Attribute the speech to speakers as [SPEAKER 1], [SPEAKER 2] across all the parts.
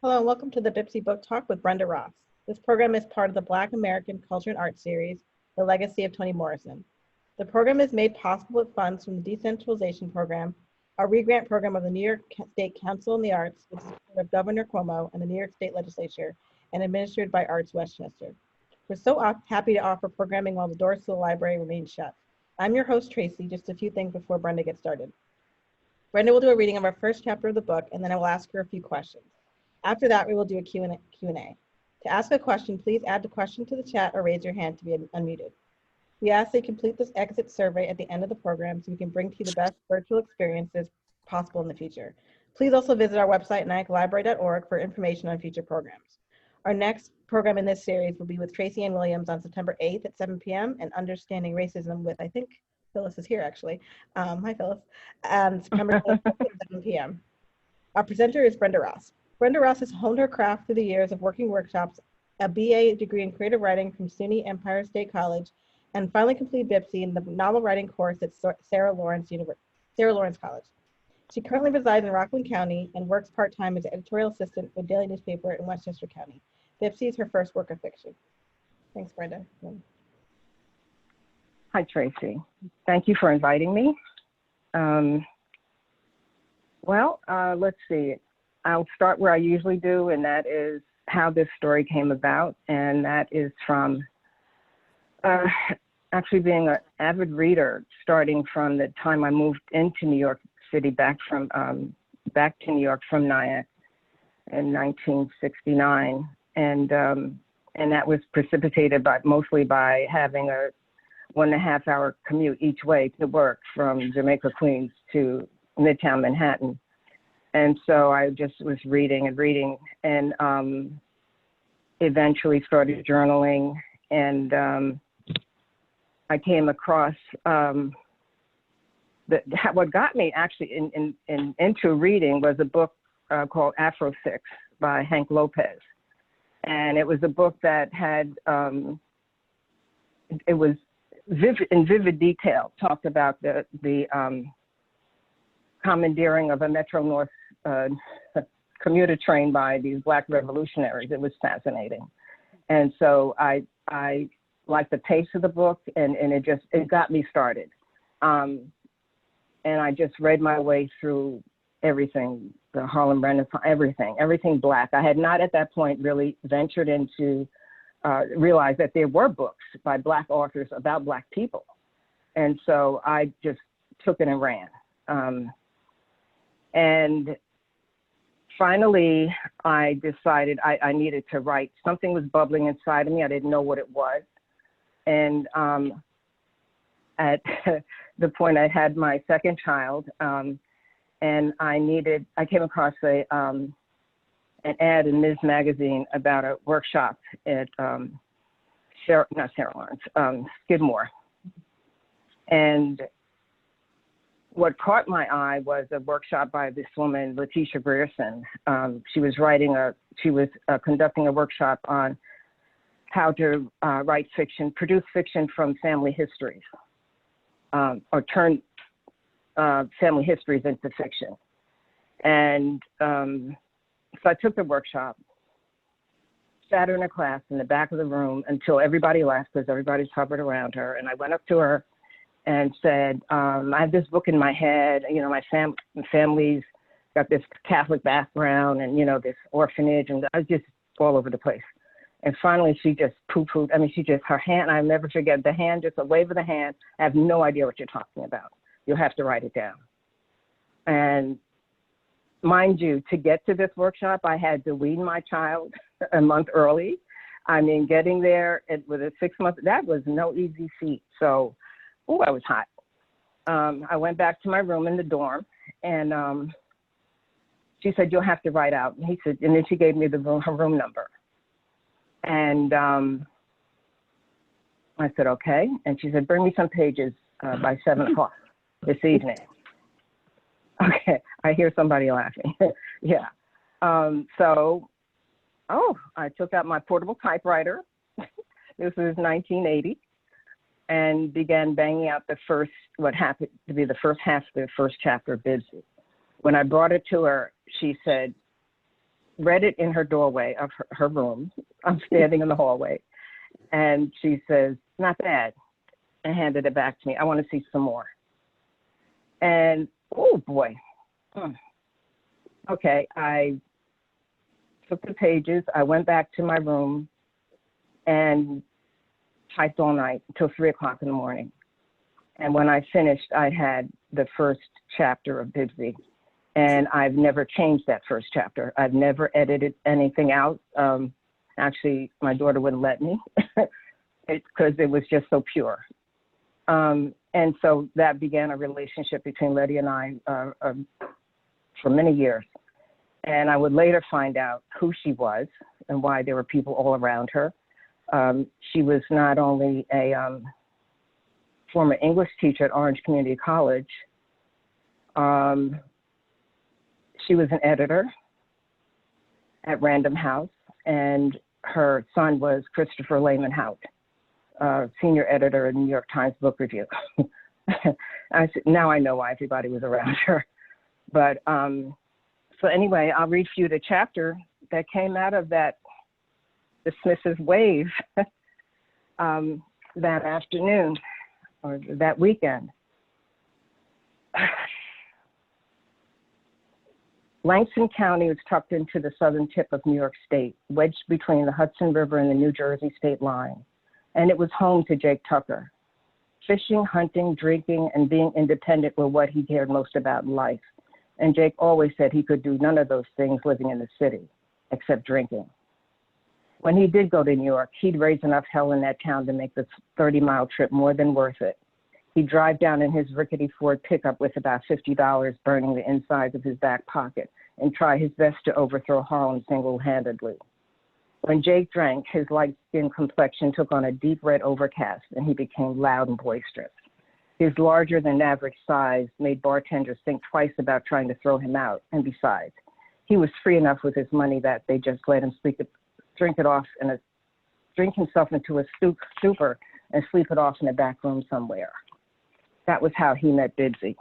[SPEAKER 1] Hello and welcome to the Bibsy Book Talk with Brenda Ross. This program is part of the Black American Culture and Art series, The Legacy of Toni Morrison. The program is made possible with funds from the Decentralization Program, a re-grant program of the New York State Council on the Arts, with the support of Governor Cuomo and the New York State Legislature, and administered by Arts Westchester. We're so happy to offer programming while the doors to the library remain shut. I'm your host, Tracy. Just a few things before Brenda gets started. Brenda will do a reading of our first chapter of the book, and then I will ask her a few questions. After that, we will do a Q&A. To ask a question, please add the question to the chat or raise your hand to be unmuted. We ask that you complete this exit survey at the end of the program so we can bring to you the best virtual experiences possible in the future. Please also visit our website, nyacklibrary.org, for information on future programs. Our next program in this series will be with Tracy Ann Williams on September 8th at 7 p.m. and Understanding Racism with, I think, Phyllis is here actually. Hi, Phyllis. And September 12th at 7 p.m. Our presenter is Brenda Ross. Brenda Ross has honed her craft through the years of working workshops, a BA degree in creative writing from SUNY Empire State College, and finally completed Bibsy in the novel writing course at Sarah Lawrence College. She currently resides in Rockland County and works part-time as an editorial assistant for a daily newspaper in Westchester County. Bibsy is her first work of fiction. Thanks, Brenda.
[SPEAKER 2] Hi, Tracy. Thank you for inviting me. Let's see. I'll start where I usually do, and that is how this story came about. And that is from actually being an avid reader, starting from the time I moved into New York City, back to New York from Nyack in 1969. And that was precipitated mostly by having a 1.5 hour commute each way to work from Jamaica, Queens to Midtown Manhattan. And so I just was reading and eventually started journaling. And I came across what got me actually into reading was a book called Afro 6 by Hank Lopez. And it was a book that had, it was in vivid detail, talked about the commandeering of a Metro-North commuter train by these Black revolutionaries. It was fascinating. And so I liked the pace of the book, and it got me started. And I just read my way through everything, the Harlem Renaissance, everything Black. I had not at that point really ventured into, realized that there were books by Black authors about Black people. And so I just took it and ran. And finally, I decided I needed to write. Something was bubbling inside of me. I didn't know what it was. And at the point I had my second child, and I came across an ad in Ms. Magazine about a workshop at Skidmore. And what caught my eye was a workshop by this woman, Letitia Grierson. She was conducting a workshop on how to write fiction, produce fiction from family histories, or turn family histories into fiction. And so I took the workshop, sat her in a class in the back of the room until everybody left, because everybody's hovered around her. And I went up to her and said, I have this book in my head, my family's got this Catholic background and, this orphanage, and I was just all over the place. And finally, she just poo-pooed. Her hand, I'll never forget the hand, just a wave of the hand. I have no idea what you're talking about. You'll have to write it down. And mind you, to get to this workshop, I had to wean my child a month early. Getting there with a 6 month, that was no easy feat. So, I was hot. I went back to my room in the dorm, and she said, "You'll have to write out." And then she gave me her room number. And I said, "Okay." And she said, "Bring me some pages by 7 o'clock this evening." Okay, I hear somebody laughing. Yeah. I took out my portable typewriter. This was 1980. And began banging out what happened to be the first half of the first chapter of Bibsy. When I brought it to her, she said, read it in her doorway of her room. I'm standing in the hallway. And she says, not bad, and handed it back to me. I want to see some more. And, oh boy. Okay, I took the pages. I went back to my room and typed all night until 3 o'clock in the morning. And when I finished, I had the first chapter of Bibsy. And I've never changed that first chapter. I've never edited anything out. Actually, my daughter wouldn't let me because it was just so pure. And so that began a relationship between Letty and I for many years. And I would later find out who she was and why there were people all around her. She was not only a former English teacher at Orange Community College, she was an editor at Random House, and her son was Christopher Lehman Hout, senior editor at New York Times Book Review. Now I know why everybody was around her. But so anyway, I'll read for you the chapter that came out of that dismissive wave that afternoon or that weekend. Langston County was tucked into the southern tip of New York State, wedged between the Hudson River and the New Jersey state line. And it was home to Jake Tucker. Fishing, hunting, drinking, and being independent were what he cared most about in life. And Jake always said he could do none of those things living in the city, except drinking. When he did go to New York, he'd raise enough hell in that town to make the 30-mile trip more than worth it. He'd drive down in his rickety Ford pickup with about $50 burning the insides of his back pocket and try his best to overthrow Harlem single-handedly. When Jake drank, his light-skinned complexion took on a deep red overcast and he became loud and boisterous. His larger-than-average size made bartenders think twice about trying to throw him out, and besides, he was free enough with his money that they just let him drink himself into a stupor and sleep it off in a back room somewhere. That was how he met Bibsy.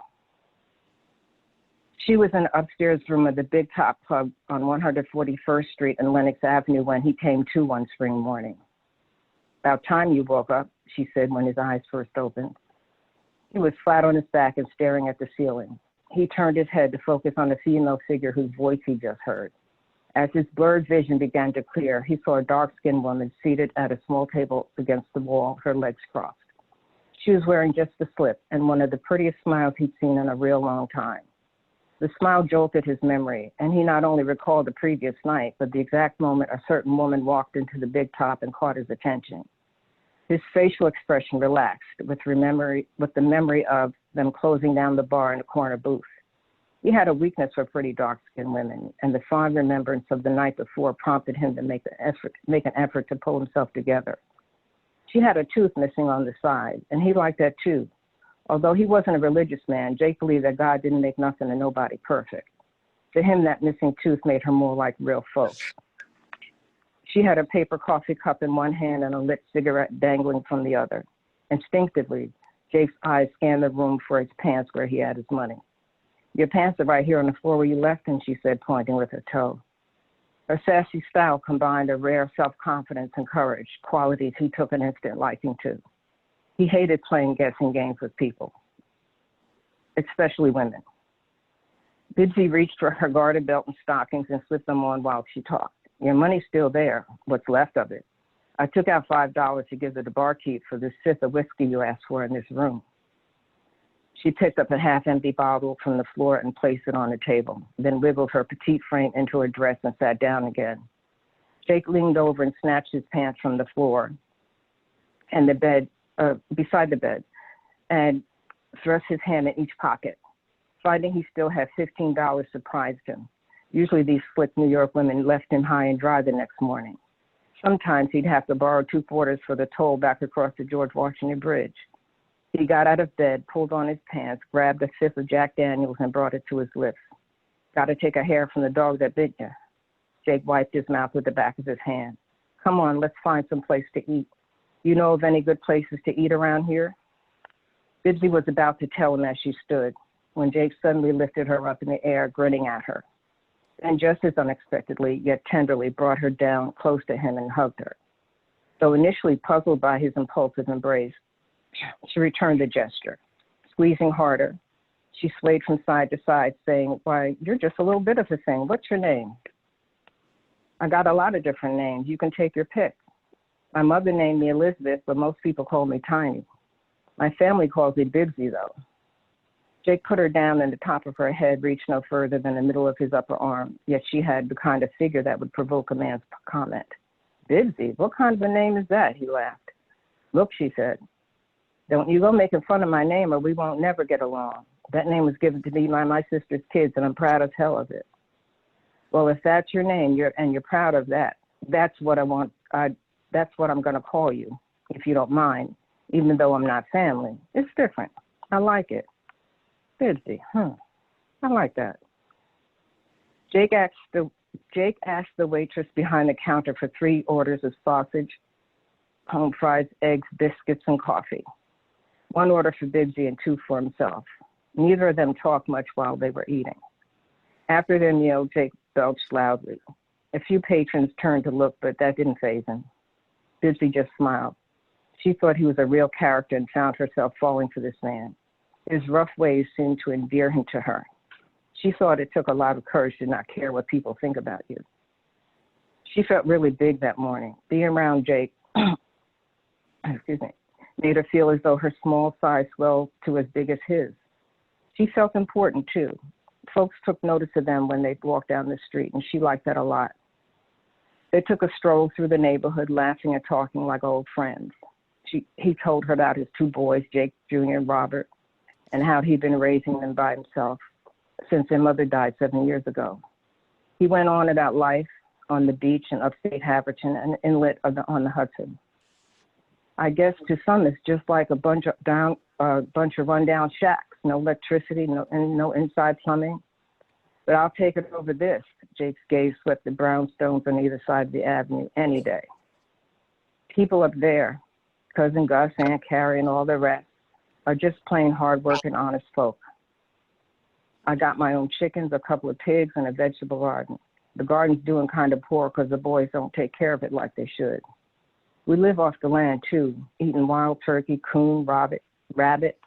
[SPEAKER 2] She was in the upstairs room of the Big Top Pub on 141st Street and Lenox Avenue when he came to one spring morning. About time you woke up, she said when his eyes first opened. He was flat on his back and staring at the ceiling. He turned his head to focus on the female figure whose voice he just heard. As his blurred vision began to clear, he saw a dark-skinned woman seated at a small table against the wall, her legs crossed. She was wearing just a slip and one of the prettiest smiles he'd seen in a real long time. The smile jolted his memory, and he not only recalled the previous night, but the exact moment a certain woman walked into the Big Top and caught his attention. His facial expression relaxed with the memory of them closing down the bar in a corner booth. He had a weakness for pretty dark-skinned women, and the fond remembrance of the night before prompted him to make an effort to pull himself together. She had a tooth missing on the side, and he liked that too. Although he wasn't a religious man, Jake believed that God didn't make nothing and nobody perfect. To him, that missing tooth made her more like real folk. She had a paper coffee cup in one hand and a lit cigarette dangling from the other. Instinctively, Jake's eyes scanned the room for his pants where he had his money. Your pants are right here on the floor where you left them, she said, pointing with her toe. Her sassy style combined a rare self-confidence and courage, qualities he took an instant liking to. He hated playing guessing games with people, especially women. Bibsy reached for her garter belt and stockings and slipped them on while she talked. Your money's still there, what's left of it. I took out $5 to give to the barkeep for this fifth of whiskey you asked for in this room. She picked up a half-empty bottle from the floor and placed it on the table, then wiggled her petite frame into her dress and sat down again. Jake leaned over and snatched his pants from the floor and the bed, beside the bed, and thrust his hand in each pocket. Finding he still had $15 surprised him. Usually these slick New York women left him high and dry the next morning. Sometimes he'd have to borrow 2 quarters for the toll back across the George Washington Bridge. He got out of bed, pulled on his pants, grabbed a fifth of Jack Daniels and brought it to his lips. Got to take a hair from the dog that bit you. Jake wiped his mouth with the back of his hand. Come on, let's find some place to eat. You know of any good places to eat around here? Bibsy was about to tell him as she stood, when Jake suddenly lifted her up in the air, grinning at her. and just as unexpectedly, yet tenderly, brought her down close to him and hugged her. Though initially puzzled by his impulsive embrace, she returned the gesture. Squeezing harder, she swayed from side to side, saying, "Why, you're just a little bit of a thing. What's your name?" "I got a lot of different names. You can take your pick. My mother named me Elizabeth, but most people call me Tiny. My family calls me Bibsy, though." Jake put her down, and the top of her head reached no further than the middle of his upper arm, yet she had the kind of figure that would provoke a man's comment. "Bibsy? What kind of a name is that?" He laughed. "Look," she said, "don't you go making fun of my name or we won't never get along. That name was given to me by my sister's kids, and I'm proud as hell of it." "Well, if that's your name, you're proud of that, that's what I want. That's what I'm going to call you, if you don't mind, even though I'm not family. It's different. I like it. Bibsy, I like that." Jake asked the waitress behind the counter for 3 orders of sausage, home fries, eggs, biscuits, and coffee. 1 order for Bibsy and 2 for himself. Neither of them talked much while they were eating. After their meal, Jake belched loudly. A few patrons turned to look, but that didn't faze him. Bibsy just smiled. She thought he was a real character and found herself falling for this man. His rough ways seemed to endear him to her. She thought it took a lot of courage to not care what people think about you. She felt really big that morning. Being around Jake made her feel as though her small size swelled to as big as his. She felt important, too. Folks took notice of them when they walked down the street, and she liked that a lot. They took a stroll through the neighborhood, laughing and talking like old friends. He told her about his 2 boys, Jake Jr. and Robert, and how he'd been raising them by himself since their mother died 7 years ago. He went on about life on the beach in upstate Haverton and inlet on the Hudson. "I guess to some it's just like a bunch of rundown shacks, no electricity, no inside plumbing. But I'll take it over this." Jake's gaze swept the brownstones on either side of the avenue any day. "People up there, Cousin Gus, Aunt Carrie, and all the rest, are just plain hard-working, honest folk. I got my own chickens, a couple of pigs, and a vegetable garden. The garden's doing kind of poor because the boys don't take care of it like they should. We live off the land, too, eating wild turkey, coon, rabbit,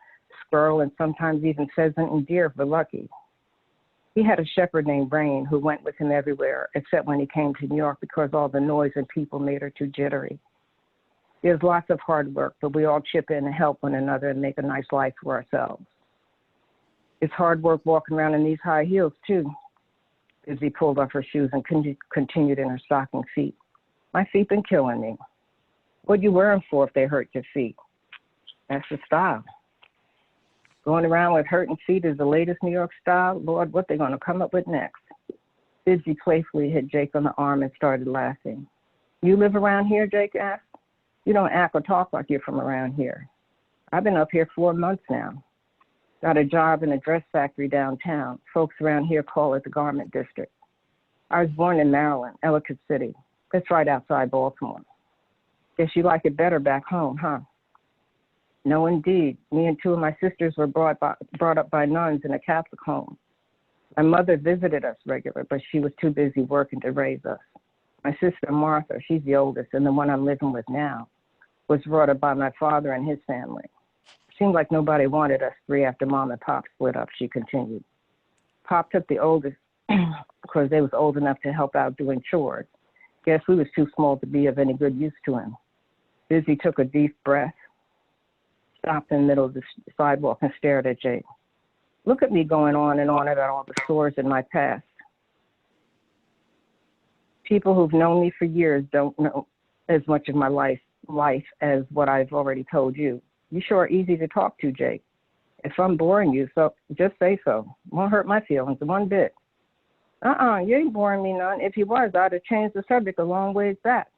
[SPEAKER 2] squirrel, and sometimes even pheasant and deer if we're lucky." He had a shepherd named Rain who went with him everywhere, except when he came to New York because all the noise and people made her too jittery. There's lots of hard work, but we all chip in and help one another and make a nice life for ourselves. It's hard work walking around in these high heels, too." Bibsy pulled off her shoes and continued in her stocking feet. "My feet been killing me." "What you wear them for if they hurt your feet?" "That's the style." "Going around with hurting feet is the latest New York style? Lord, what they going to come up with next?" Bibsy playfully hit Jake on the arm and started laughing. "You live around here?" Jake asked. "You don't act or talk like you're from around here." "I've been up here 4 months now. Got a job in a dress factory downtown. Folks around here call it the Garment District. I was born in Maryland, Ellicott City. It's right outside Baltimore. Guess you like it better back home, huh?" "No, indeed. Me and 2 of my sisters were brought up by nuns in a Catholic home. My mother visited us regular, but she was too busy working to raise us. My sister Martha, she's the oldest, and the one I'm living with now, was brought up by my father and his family. Seemed like nobody wanted us 3 after Mom and Pop split up," she continued. "Pop took the oldest because they was old enough to help out doing chores. Guess we was too small to be of any good use to him." Bibsy took a deep breath, stopped in the middle of the sidewalk and stared at Jake. "Look at me going on and on about all the sores in my past. People who've known me for years don't know as much of my life as what I've already told you. You sure are easy to talk to, Jake. If I'm boring you, so just say so. Won't hurt my feelings one bit." You ain't boring me none. If you was, I'd have changed the subject a long ways back.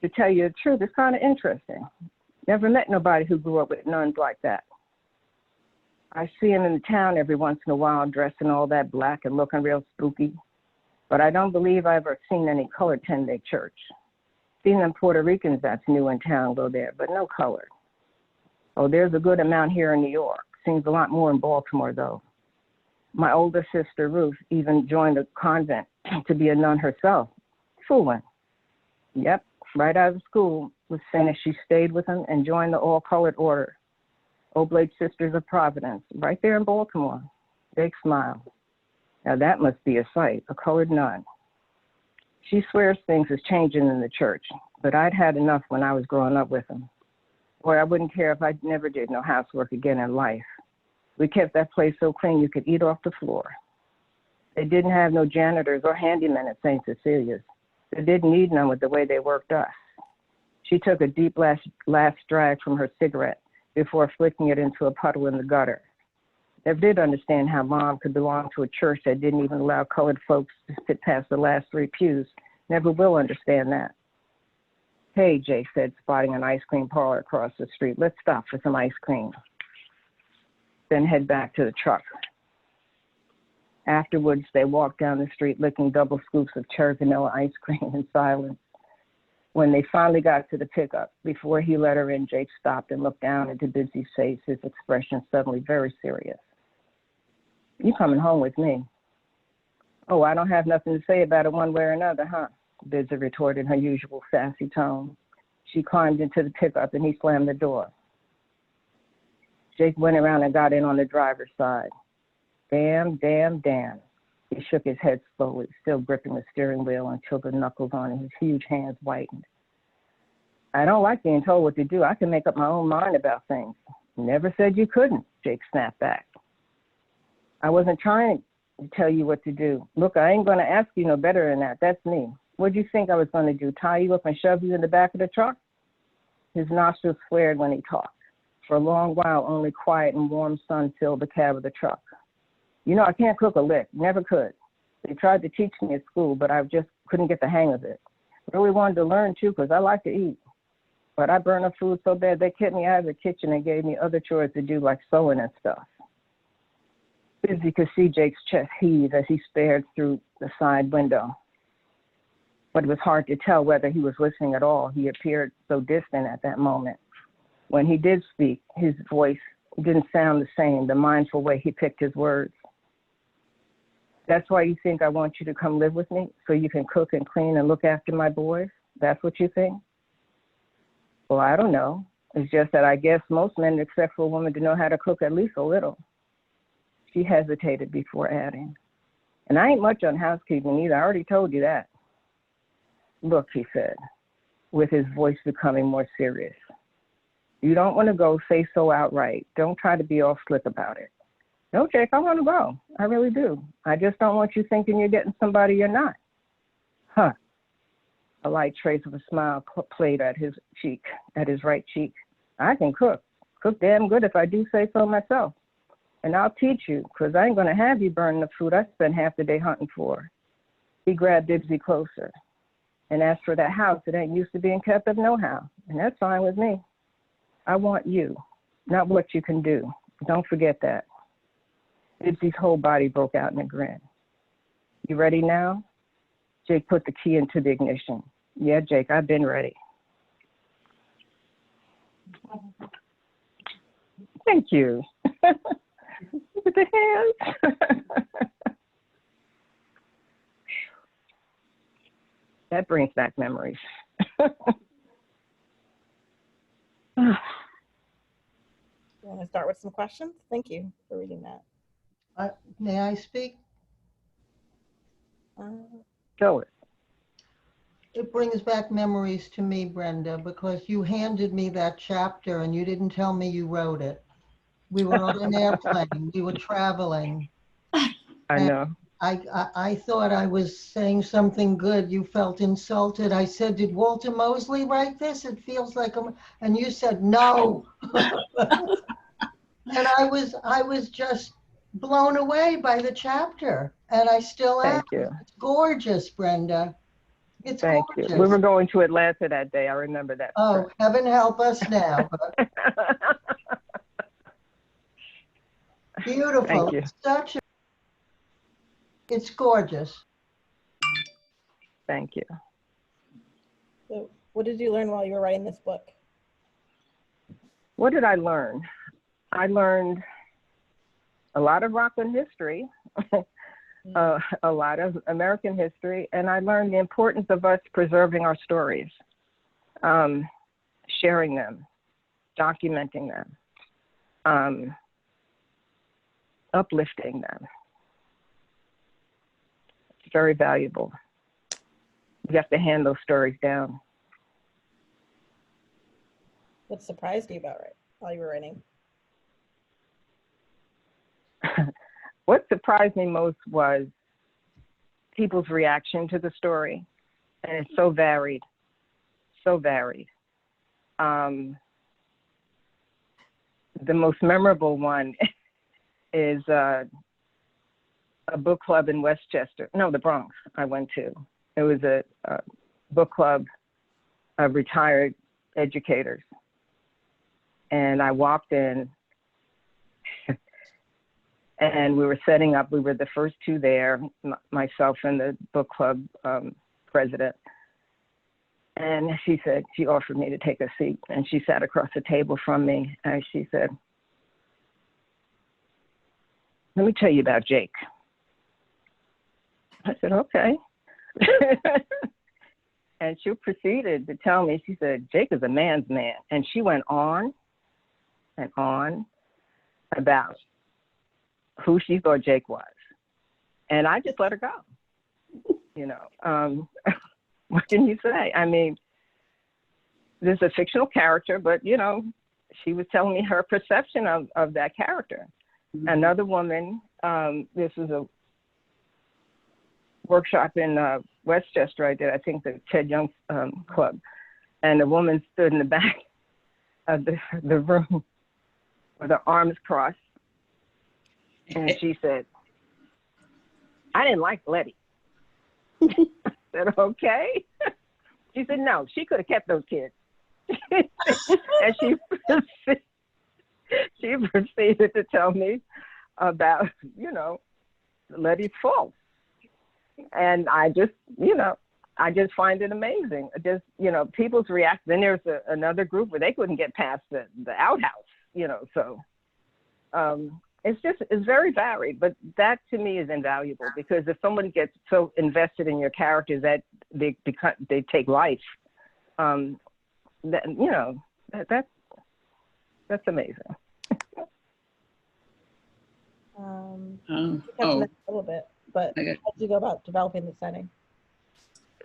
[SPEAKER 2] To tell you the truth, it's kind of interesting. Never met nobody who grew up with nuns like that. I see them in the town every once in a while, dressed in all that black and looking real spooky. But I don't believe I've ever seen any colored 10-day church. Seen them Puerto Ricans that's new in town go there, but no colored. Oh, there's a good amount here in New York. Seems a lot more in Baltimore, though. My older sister, Ruth, even joined a convent to be a nun herself. Fooling. Yep, right out of school, was finished, she stayed with him and joined the all-colored order, Oblate Sisters of Providence, right there in Baltimore. Big smile. Now that must be a sight, a colored nun. She swears things is changing in the church, but I'd had enough when I was growing up with him. Boy, I wouldn't care if I never did no housework again in life. We kept that place so clean you could eat off the floor. They didn't have no janitors or handymen at St. Cecilia's. They didn't need none with the way they worked us. She took a deep last drag from her cigarette before flicking it into a puddle in the gutter. Never did understand how Mom could belong to a church that didn't even allow colored folks to sit past the last 3 pews. Never will understand that. Hey, Jake said, spotting an ice cream parlor across the street. Let's stop for some ice cream. Then head back to the truck. Afterwards, they walked down the street licking double scoops of cherry vanilla ice cream in silence. When they finally got to the pickup, before he let her in, Jake stopped and looked down into Bibsy's face, his expression suddenly very serious. You coming home with me? Oh, I don't have nothing to say about it one way or another, huh? Bibsy retorted in her usual sassy tone. She climbed into the pickup and he slammed the door. Jake went around and got in on the driver's side. Damn, damn, damn. He shook his head slowly, still gripping the steering wheel until the knuckles on his huge hands whitened. I don't like being told what to do. I can make up my own mind about things. Never said you couldn't, Jake snapped back. I wasn't trying to tell you what to do. Look, I ain't going to ask you no better than that. That's me. What'd you think I was going to do, tie you up and shove you in the back of the truck? His nostrils flared when he talked. For a long while, only quiet and warm sun filled the cab of the truck. You know, I can't cook a lick, never could. They tried to teach me at school, but I just couldn't get the hang of it. Really wanted to learn too, because I like to eat. But I burned up food so bad, they kicked me out of the kitchen and gave me other chores to do, like sewing and stuff. Bibsy could see Jake's chest heave as he stared through the side window. But it was hard to tell whether he was listening at all. He appeared so distant at that moment. When he did speak, his voice didn't sound the same, the mindful way he picked his words. That's why you think I want you to come live with me, so you can cook and clean and look after my boys? That's what you think? Well, I don't know. It's just that I guess most men expect for a woman to know how to cook at least a little. She hesitated before adding, and I ain't much on housekeeping either. I already told you that. Look, he said, with his voice becoming more serious. You don't want to go, say so outright. Don't try to be all slick about it. No, Jake, I want to go. I really do. I just don't want you thinking you're getting somebody you're not. Huh. A light trace of a smile played at his cheek, at his right cheek. I can cook. Cook damn good if I do say so myself. And I'll teach you, because I ain't going to have you burning the food I spent half the day hunting for. He grabbed Bibsy closer. And as for that house, it ain't used to being kept up no-how. And that's fine with me. I want you, not what you can do. Don't forget that. Bibsy's whole body broke out in a grin. You ready now? Jake put the key into the ignition. Yeah, Jake, I've been ready. Thank you. With the hands. That brings back memories.
[SPEAKER 1] You want to start with some questions? Thank you for reading that.
[SPEAKER 3] May I speak?
[SPEAKER 2] Go it.
[SPEAKER 3] It brings back memories to me, Brenda, because you handed me that chapter and you didn't tell me you wrote it. We were on an airplane. We were traveling.
[SPEAKER 2] I know.
[SPEAKER 3] I thought I was saying something good. You felt insulted. I said, did Walter Mosley write this? It feels like and you said, no. And I was just blown away by the chapter. And I still am.
[SPEAKER 2] Thank you.
[SPEAKER 3] It's gorgeous, Brenda. It's
[SPEAKER 2] Thank
[SPEAKER 3] gorgeous.
[SPEAKER 2] you. We were going to Atlanta that day. I remember that.
[SPEAKER 3] Oh, heaven help us now. Beautiful.
[SPEAKER 2] Thank you.
[SPEAKER 3] It's gorgeous.
[SPEAKER 2] Thank you.
[SPEAKER 1] So what did you learn while you were writing this book?
[SPEAKER 2] What did I learn? I learned a lot of Rockland history, a lot of American history, and I learned the importance of us preserving our stories, sharing them, documenting them, uplifting them. It's very valuable. You have to hand those stories down.
[SPEAKER 1] What surprised you about it while you were writing?
[SPEAKER 2] What surprised me most was people's reaction to the story. And it's so varied, so varied. The most memorable one is a book club in Westchester, no, the Bronx I went to. It was a book club of retired educators. And I walked in and we were setting up, we were the first two there, myself and the book club president. And she said, she offered me to take a seat, and she sat across the table from me, and she said, let me tell you about Jake. I said, okay. And she proceeded to tell me, she said, Jake is a man's man. And she went on and on about who she thought Jake was. And I just let her go. You know, what can you say? I mean, there's a fictional character, but, you know, she was telling me her perception of that character. Mm-hmm. Another woman, this was a workshop in Westchester I did, I think the Ted Young Club. And the woman stood in the back of the room with her arms crossed. And she said, I didn't like Letty. I said, okay. She said, no, she could have kept those kids. And she proceeded to tell me about, you know, Letty's fault. And I just, you know, I just find it amazing. Just, you know, people's reaction. Then there's another group where they couldn't get past the outhouse, you know, so it's very varied, but that to me is invaluable, because if someone gets so invested in your characters that they take life, that, you know, that's amazing.
[SPEAKER 1] A little bit, but how did you go about developing the setting?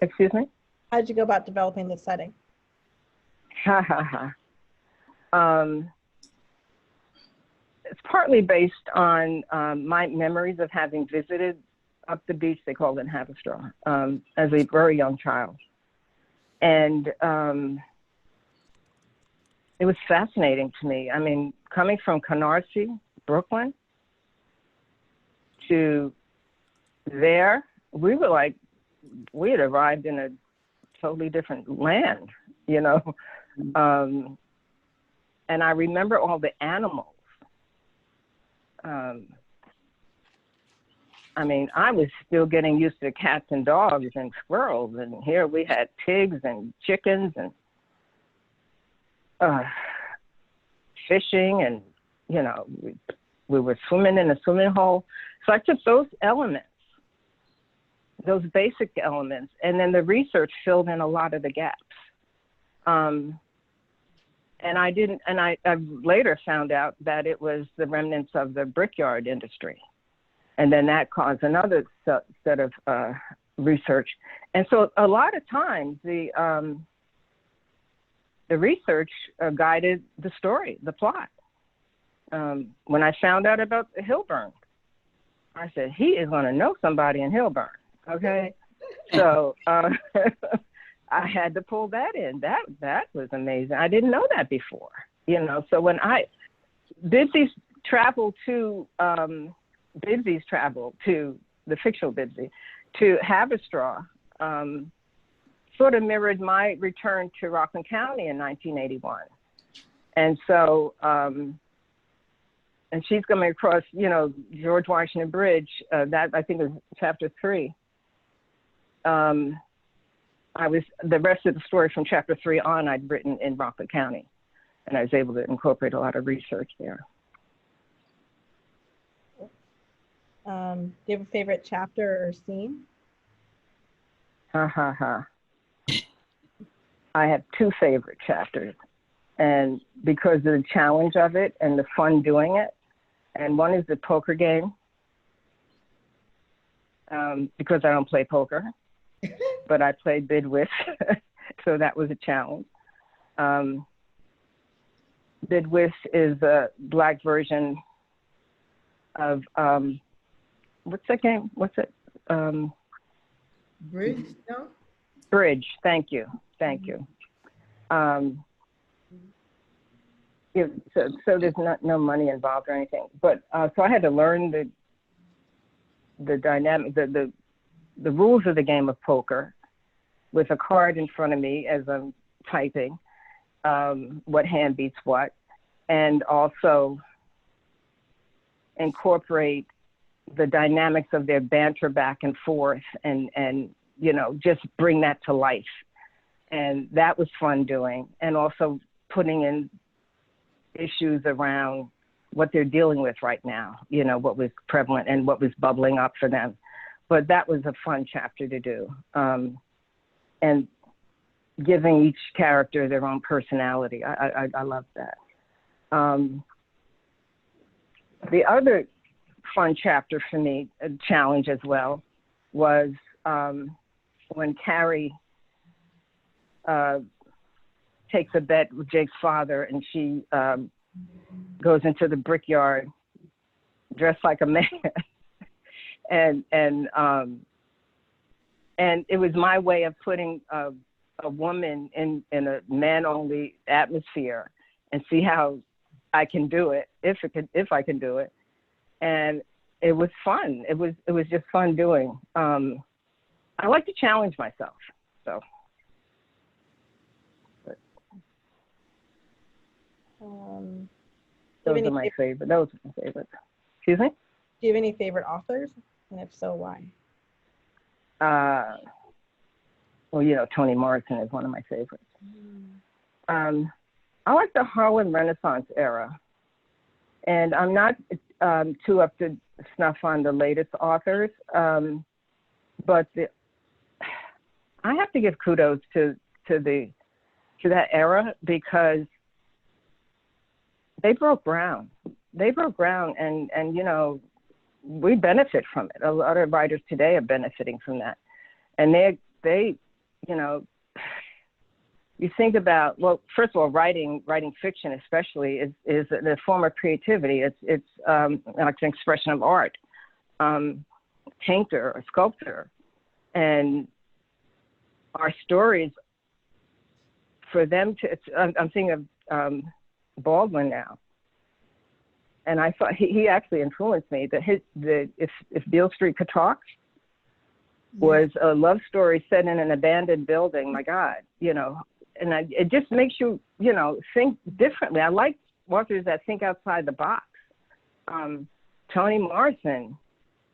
[SPEAKER 2] Excuse me?
[SPEAKER 1] How did you go about developing the setting?
[SPEAKER 2] It's partly based on my memories of having visited up the beach, they called it Haverstraw, as a very young child. And it was fascinating to me. I mean, coming from Canarsie, Brooklyn, to there, we were like, we had arrived in a totally different land, you know? And I remember all the animals. I mean, I was still getting used to cats and dogs and squirrels, and here we had pigs and chickens and fishing, and, you know, we were swimming in a swimming hole. So I took those elements, those basic elements, and then the research filled in a lot of the gaps. And I later found out that it was the remnants of the brickyard industry. And then that caused another set of research. And so a lot of times the research guided the story, the plot. When I found out about Hilburn, I said, he is going to know somebody in Hilburn, okay? So I had to pull that in. That was amazing. I didn't know that before, you know. So when Bibsy's travel to the fictional Bibsy to Haverstraw sort of mirrored my return to Rockland County in 1981. And so, and she's coming across, you know, George Washington Bridge, that I think is chapter 3. The rest of the story from chapter 3 on, I'd written in Rockland County, and I was able to incorporate a lot of research there.
[SPEAKER 1] Do you have a favorite chapter or scene?
[SPEAKER 2] Ha ha ha. I have two favorite chapters, and because of the challenge of it and the fun doing it, and one is the poker game, because I don't play poker, but I play bid whist, so that was a challenge. Bid whist is a Black version of, what's that game? What's it?
[SPEAKER 4] Bridge, no?
[SPEAKER 2] Bridge, thank you, thank you. Yeah, so there's no money involved or anything, but so I had to learn the dynamic, the rules of the game of poker with a card in front of me as I'm typing, what hand beats what, and also incorporate the dynamics of their banter back and forth, and you know, just bring that to life. And that was fun doing, and also putting in issues around what they're dealing with right now, you know, what was prevalent and what was bubbling up for them. But that was a fun chapter to do. And giving each character their own personality. I love that. The other fun chapter for me, a challenge as well, was when Carrie takes a bet with Jake's father, and she goes into the brickyard dressed like a man. and it was my way of putting a woman in a man-only atmosphere and see how I can do it, if I can do it. And it was fun. It was just fun doing. I like to challenge myself, so. Those are my favorite. Those are my favorites. Excuse me?
[SPEAKER 1] Do you have any favorite authors? And if so, why?
[SPEAKER 2] Well, you know, Toni Morrison is one of my favorites. I like the Harlem Renaissance era. And I'm not too up to snuff on the latest authors, but I have to give kudos to that era, because they broke ground. They broke ground, and you know, we benefit from it. A lot of writers today are benefiting from that. And they, you know, you think about, well, first of all, writing fiction especially is a form of creativity. It's like an expression of art, painter or sculptor. And our stories, for them to, I'm thinking of Baldwin now. And I thought he actually influenced me. If Beale Street Could Talk was a love story set in an abandoned building. My God, you know, and it just makes you, you know, think differently. I like authors that think outside the box. Toni Morrison,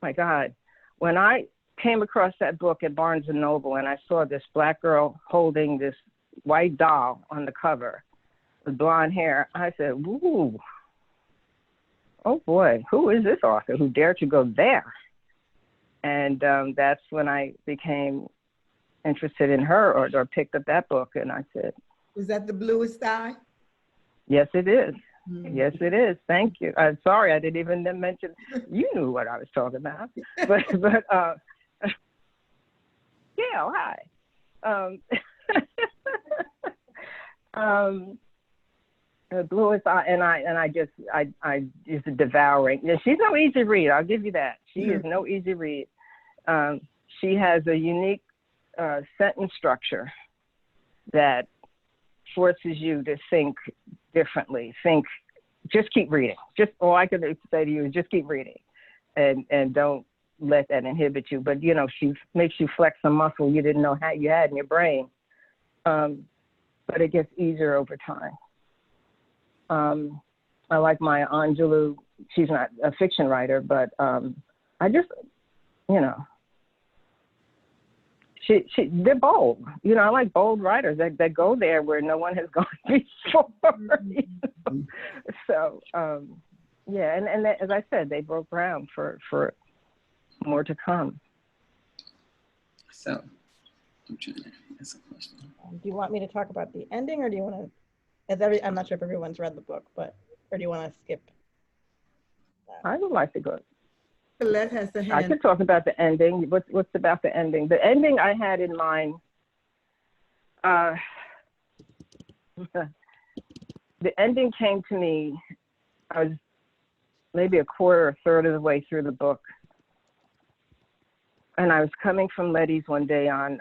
[SPEAKER 2] my God, when I came across that book at Barnes and Noble and I saw this Black girl holding this white doll on the cover with blonde hair, I said, ooh, oh boy, who is this author who dared to go there? And that's when I became interested in her, or picked up that book, and I said,
[SPEAKER 4] Was that The Bluest Eye?
[SPEAKER 2] yes, it is. Yes, it is. Thank you. I'm sorry, I didn't even mention, you knew what I was talking about. But yeah, hi. The Bluest Eye, and I just devouring. Yeah, she's no easy read. I'll give you that. She is no easy read. She has a unique sentence structure that forces you to think differently. Just keep reading. Just all I could say to you is just keep reading, and don't let that inhibit you. But you know, she makes you flex a muscle you didn't know how you had in your brain. But it gets easier over time. I like Maya Angelou. She's not a fiction writer, but I just, you know, they're bold. You know, I like bold writers that go there where no one has gone before. You know? So, yeah, and as I said, they broke ground for more to come.
[SPEAKER 5] So, I'm trying to ask a question.
[SPEAKER 1] Do you want me to talk about the ending, or do you want to, I'm not sure if everyone's read the book, but, or do you want to skip that?
[SPEAKER 2] I would like to go.
[SPEAKER 4] Colette has the
[SPEAKER 2] I
[SPEAKER 4] hand.
[SPEAKER 2] could talk about the ending. What's about the ending? The ending I had in mind, the ending came to me, I was maybe a quarter or third of the way through the book. And I was coming from Letty's one day on,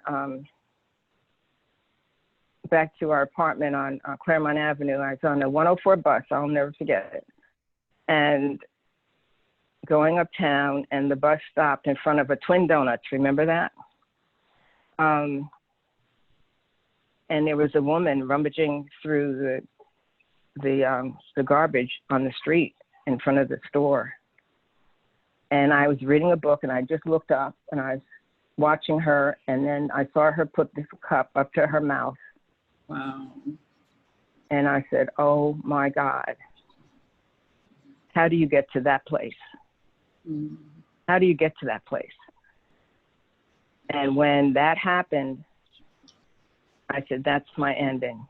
[SPEAKER 2] back to our apartment on Claremont Avenue. I was on the 104 bus, I'll never forget it. And going uptown, and the bus stopped in front of a Twin Donuts, remember that? And there was a woman rummaging through the garbage on the street in front of the store. And I was reading a book, and I just looked up, and I was watching her, and then I saw her put this cup up to her mouth.
[SPEAKER 5] Wow.
[SPEAKER 2] And I said, oh my God, how do you get to that place?
[SPEAKER 5] Mm.
[SPEAKER 2] How do you get to that place? And when that happened, I said, that's my ending.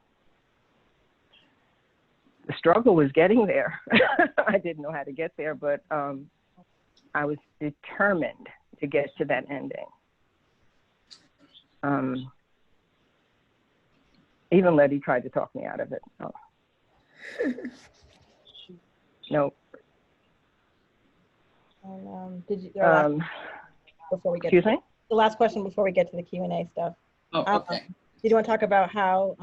[SPEAKER 2] The struggle was getting there. I didn't know how to get there, but I was determined to get to that ending. Even Letty tried to talk me out of it. Oh. No.
[SPEAKER 1] Did you, before we get
[SPEAKER 2] Excuse me?
[SPEAKER 1] the last question before we get to the Q&A stuff.
[SPEAKER 5] Oh, okay.
[SPEAKER 1] Did you want to talk about how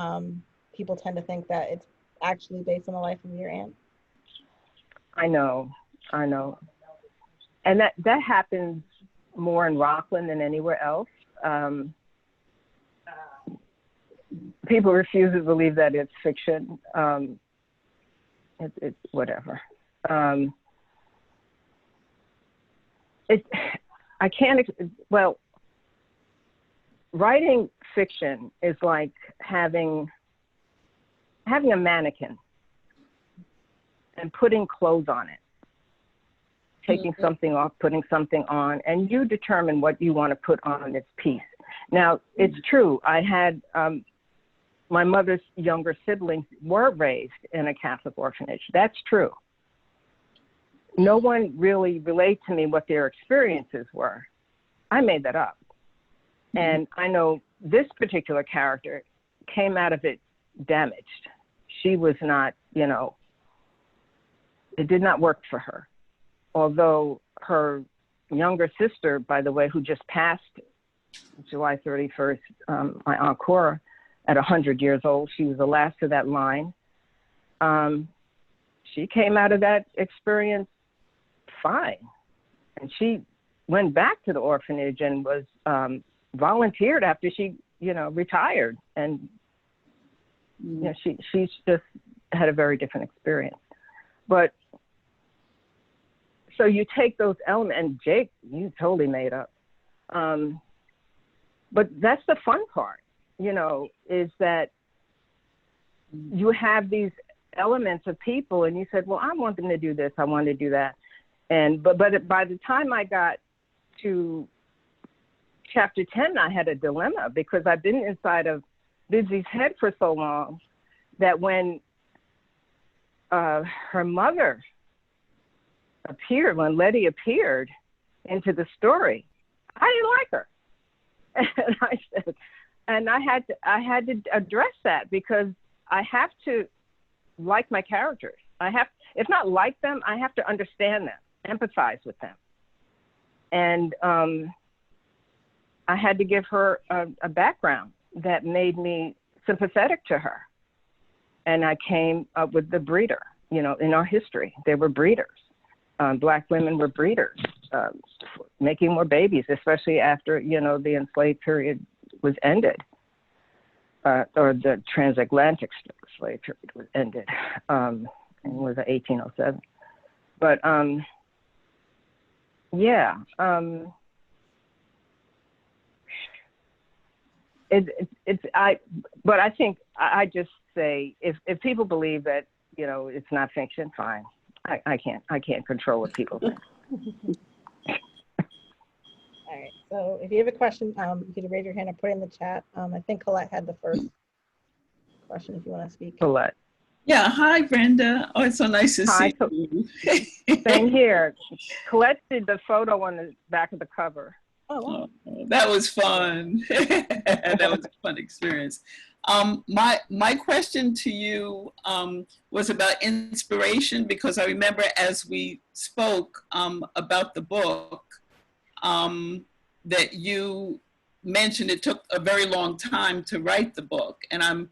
[SPEAKER 1] people tend to think that it's actually based on the life of your aunt?
[SPEAKER 2] I know. And that happens more in Rockland than anywhere else. People refuse to believe that it's fiction. It's whatever. Well, writing fiction is like having a mannequin and putting clothes on it, taking something off, putting something on, and you determine what you want to put on this piece. Now, it's true, I had, my mother's younger siblings were raised in a Catholic orphanage. That's true. No one really relayed to me what their experiences were. I made that up. And I know this particular character came out of it damaged. She was not, it did not work for her. Although her younger sister, by the way, who just passed July 31st, my Aunt Cora, at 100 years old, she was the last of that line. She came out of that experience fine. And she went back to the orphanage and was volunteered after she, retired. And she's just had a very different experience. But so you take those elements, and Jake, you totally made up. But that's the fun part, is that you have these elements of people, and you said, well, I want them to do this, I want to do that. But by the time I got to chapter 10, I had a dilemma, because I've been inside of Bibsy's head for so long that when her mother appeared, when Letty appeared into the story, I didn't like her. And I said, and I had to address that, because I have to like my characters. If not like them, I have to understand them, empathize with them. And I had to give her a background that made me sympathetic to her. And I came up with the breeder, in our history, they were breeders. Black women were breeders, making more babies, especially after, the enslaved period was ended, or the transatlantic slave period was ended, and it was 1807. But but I think I just say, if people believe that, it's not fiction, fine. I can't control what people think.
[SPEAKER 1] So if you have a question, you can raise your hand or put it in the chat. I think Colette had the first question if you want to speak.
[SPEAKER 2] Colette.
[SPEAKER 5] Yeah, hi, Brenda. Oh, it's so nice to
[SPEAKER 2] Hi,
[SPEAKER 5] see you.
[SPEAKER 2] Same here. Colette did the photo on the back of the cover.
[SPEAKER 1] Oh, wow.
[SPEAKER 5] Oh, that was fun. That was a fun experience. My question to you was about inspiration, because I remember as we spoke about the book, that you mentioned it took a very long time to write the book, and I'm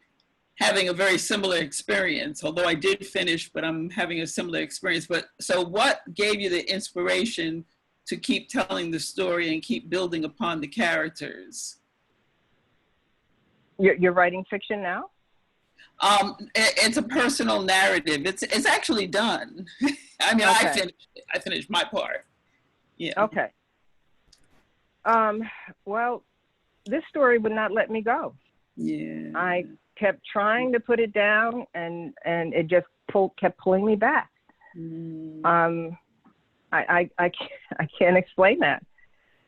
[SPEAKER 5] having a very similar experience, although I did finish, but I'm having a similar experience. But so what gave you the inspiration to keep telling the story and keep building upon the characters?
[SPEAKER 2] You're writing fiction now?
[SPEAKER 5] It's a personal narrative. It's actually done. I mean,
[SPEAKER 2] Okay.
[SPEAKER 5] I finished my part. Yeah.
[SPEAKER 2] Okay. Well, this story would not let me go.
[SPEAKER 5] Yeah.
[SPEAKER 2] I kept trying to put it down, and it just kept pulling me back.
[SPEAKER 5] Mm.
[SPEAKER 2] I can't explain that.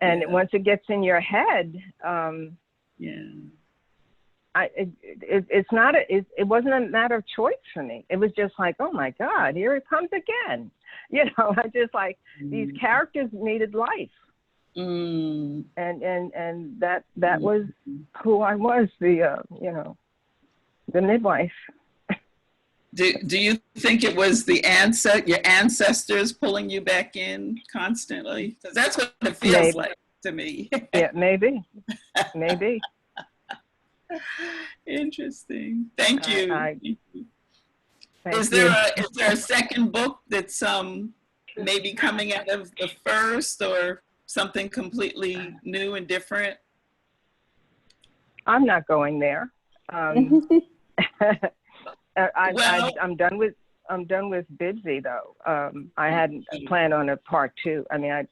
[SPEAKER 2] And
[SPEAKER 5] Yeah.
[SPEAKER 2] once it gets in your head,
[SPEAKER 5] Yeah.
[SPEAKER 2] it wasn't a matter of choice for me. It was just like, oh my God, here it comes again. You know, I just like, these characters needed life.
[SPEAKER 5] Mm.
[SPEAKER 2] And that was who I was, the midwife.
[SPEAKER 5] Do you think it was your ancestors pulling you back in constantly? Because that's what it feels
[SPEAKER 2] Maybe.
[SPEAKER 5] like to me.
[SPEAKER 2] Yeah, maybe.
[SPEAKER 5] Interesting. Thank you.
[SPEAKER 2] Thank
[SPEAKER 5] Is there a second book that's maybe coming out of the first, or something completely new and different?
[SPEAKER 2] I'm not going there. I'm done with Bibsy though. I hadn't planned on a part 2. I mean,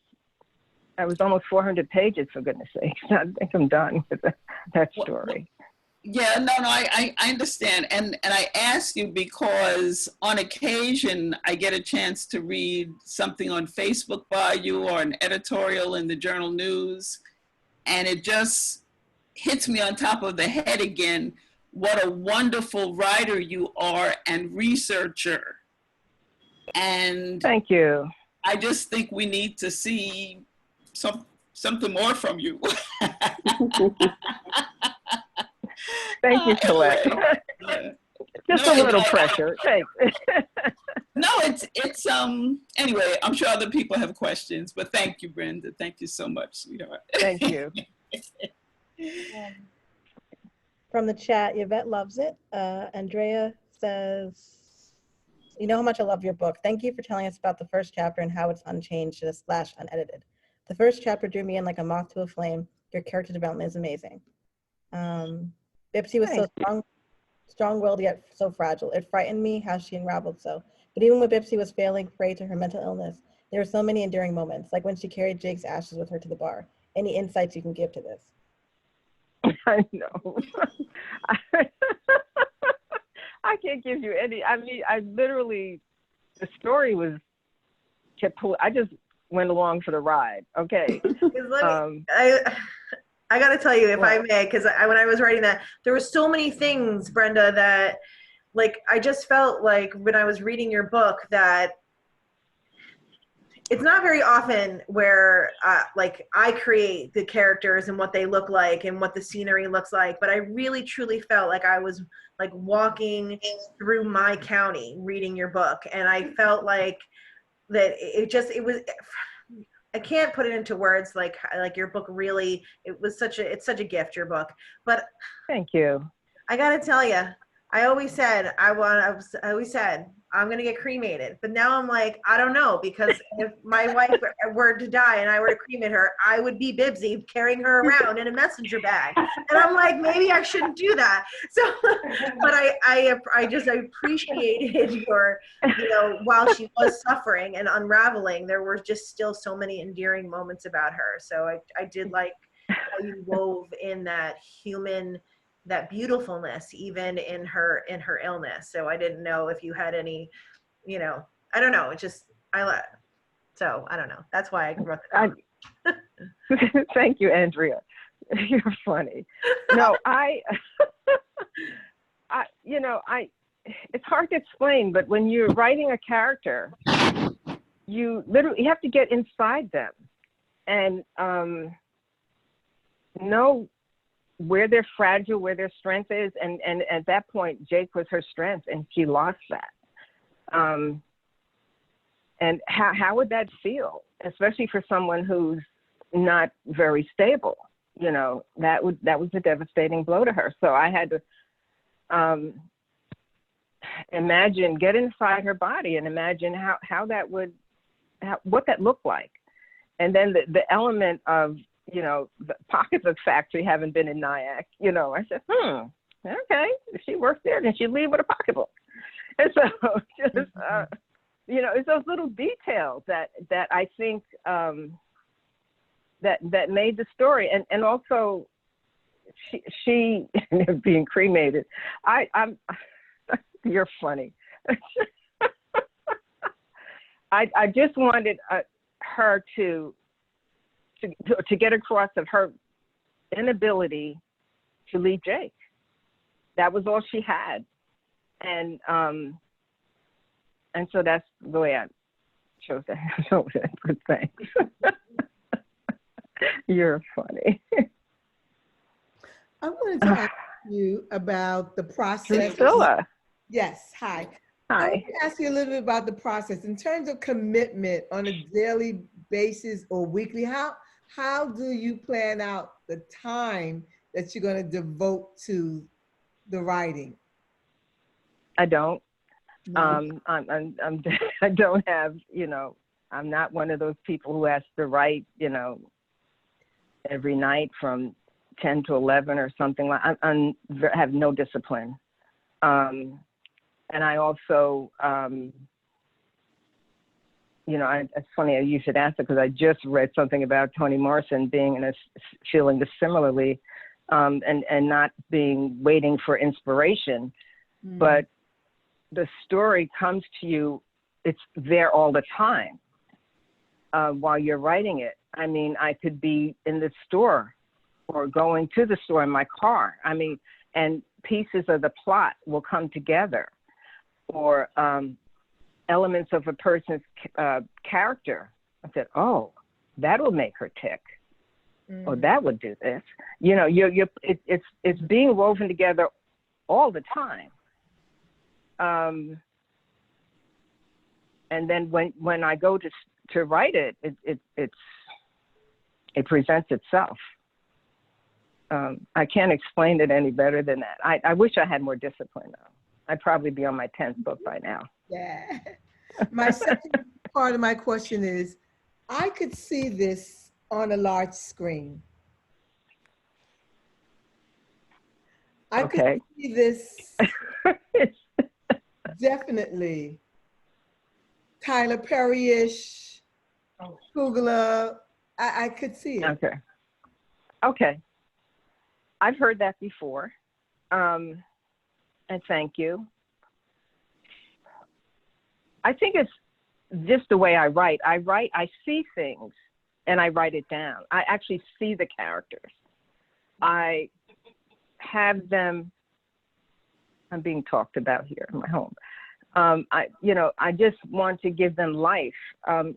[SPEAKER 2] I was almost 400 pages, for goodness sakes. I think I'm done with that story.
[SPEAKER 5] Yeah, no, I understand. And I ask you because on occasion I get a chance to read something on Facebook by you or an editorial in the Journal News, and it just hits me on top of the head again what a wonderful writer you are and researcher. And
[SPEAKER 2] Thank you.
[SPEAKER 5] I just think we need to see something more from you.
[SPEAKER 2] Thank you, Colette. Just a little pressure. Thanks.
[SPEAKER 5] No, it's anyway, I'm sure other people have questions, but thank you, Brenda. Thank you so much, sweetheart.
[SPEAKER 2] Thank you.
[SPEAKER 1] From the chat, Yvette loves it. Andrea says, you know how much I love your book. Thank you for telling us about the first chapter and how it's unchanged / unedited. The first chapter drew me in like a moth to a flame. Your character development is amazing. Bibsy was so strong-willed yet so fragile. It frightened me how she unraveled so. But even when Bibsy was failing prey to her mental illness, there were so many enduring moments, like when she carried Jake's ashes with her to the bar. Any insights you can give to this?
[SPEAKER 2] I know. I can't give you any. I mean, I literally, the story was I just went along for the ride. Okay.
[SPEAKER 6] I got to tell you, if
[SPEAKER 2] What?
[SPEAKER 6] I may, because when I was writing that, there were so many things, Brenda, that like I just felt like when I was reading your book that it's not very often where like I create the characters and what they look like and what the scenery looks like, but I really truly felt like I was like walking through my county reading your book, and I felt like that it was. I can't put it into words like your book really. It's such a gift, your book. But
[SPEAKER 2] Thank you.
[SPEAKER 6] I gotta tell you, I always said I'm gonna get cremated, but now I'm like, I don't know, because if my wife were to die and I were to cremate her, I would be Bibsy carrying her around in a messenger bag, and I'm like, maybe I shouldn't do that. So, but I appreciated your, while she was suffering and unraveling, there were just still so many endearing moments about her. So I did like how you wove in that human, that beautifulness even in her illness. So I didn't know if you had any, I don't know, so I don't know, that's why I wrote that down.
[SPEAKER 2] Thank you, Andrea. You're funny. No, it's hard to explain, but when you're writing a character, you have to get inside them and know where they're fragile, where their strength is. And at that point, Jake was her strength and she lost that. And how would that feel, especially for someone who's not very stable? You know, that was a devastating blow to her. So I had to get inside her body and imagine what that looked like. And then the element of, you know, the pocketbook factory having been in Nyack, you know, I said, okay, if she works there, then she'd leave with a pocketbook. And so just, you know, it's those little details that I think that made the story. And also she being cremated. I'm you're funny. I just wanted her to get across of her inability to leave Jake. That was all she had. And so that's the way I chose to handle it. But thanks. You're funny.
[SPEAKER 4] I wanted to ask you about the process.
[SPEAKER 2] Priscilla.
[SPEAKER 4] Yes, hi. I
[SPEAKER 2] Hi.
[SPEAKER 4] want to ask you a little bit about the process in terms of commitment on a daily basis or weekly. How do you plan out the time that you're going to devote to the writing?
[SPEAKER 2] I don't.
[SPEAKER 4] No.
[SPEAKER 2] I don't have, you know, I'm not one of those people who has to write, you know, every night from 10 to 11 or something like. I have no discipline. And I also, you know, it's funny you should ask it because I just read something about Toni Morrison being feeling this similarly, and not waiting for inspiration, but the story comes to you, it's there all the time while you're writing it. I mean, I could be in the store or going to the store in my car. I mean, and pieces of the plot will come together, or elements of a person's character. I said, oh, that'll make her tick. Or that would do this. You know, it's being woven together all the time. And then when I go to write it, it presents itself. I can't explain it any better than that. I wish I had more discipline though. I'd probably be on my 10th book by now.
[SPEAKER 4] Yeah. My second part of my question is, I could see this on a large screen. I could see this definitely Tyler Perry-ish, Kugler. I could see it.
[SPEAKER 2] Okay. I've heard that before. And thank you. I think it's just the way I write. I see things and I write it down. I actually see the characters. I have them, I'm being talked about here in my home. I just want to give them life. I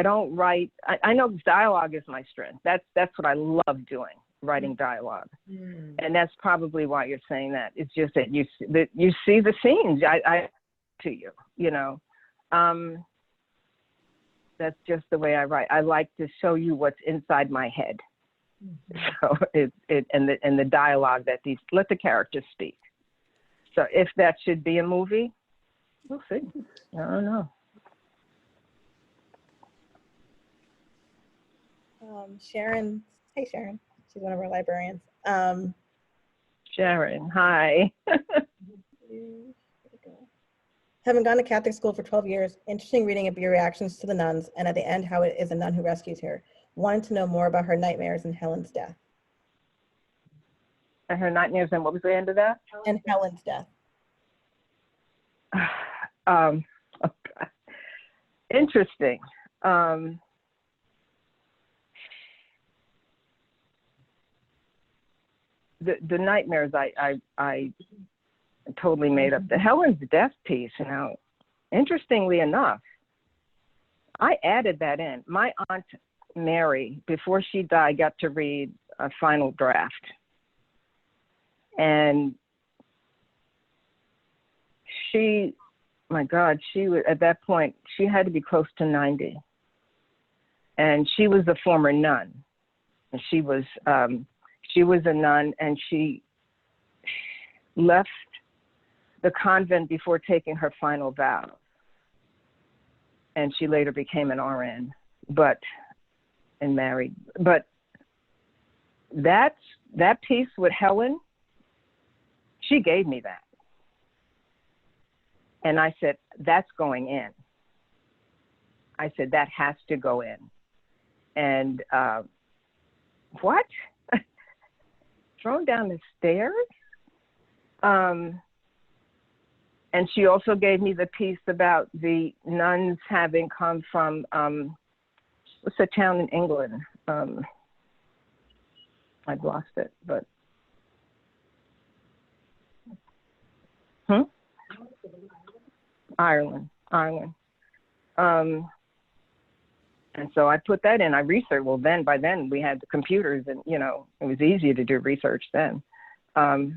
[SPEAKER 2] don't write, I know dialogue is my strength. That's what I love doing, writing dialogue. And that's probably why you're saying that. It's just that you see the scenes to you, you know. That's just the way I write. I like to show you what's inside my head. So and the dialogue that let the characters speak. So if that should be a movie, we'll see. I don't know.
[SPEAKER 1] Sharon, hey Sharon, she's one of our librarians.
[SPEAKER 2] Sharon, hi.
[SPEAKER 1] Having gone to Catholic school for 12 years, interesting reading of your reactions to the nuns, and at the end how it is a nun who rescues her. Wanted to know more about her nightmares and Helen's death.
[SPEAKER 2] And her nightmares, and what was the end of that?
[SPEAKER 1] And Helen's death.
[SPEAKER 2] interesting. The nightmares I totally made up. The Helen's death piece, you know, interestingly enough, I added that in. My Aunt Mary, before she died, got to read a final draft. And she, my God, she was, at that point, she had to be close to 90. And she was a former nun. And she was a nun, and she left the convent before taking her final vows. And she later became an RN, and married. But that piece with Helen, she gave me that. And I said, that's going in. I said, that has to go in. And what? Thrown down the stairs? And she also gave me the piece about the nuns having come from, what's the town in England? I've lost it, but. Ireland. And so I put that in. I researched. Well, by then we had the computers, and you know it was easier to do research then. Now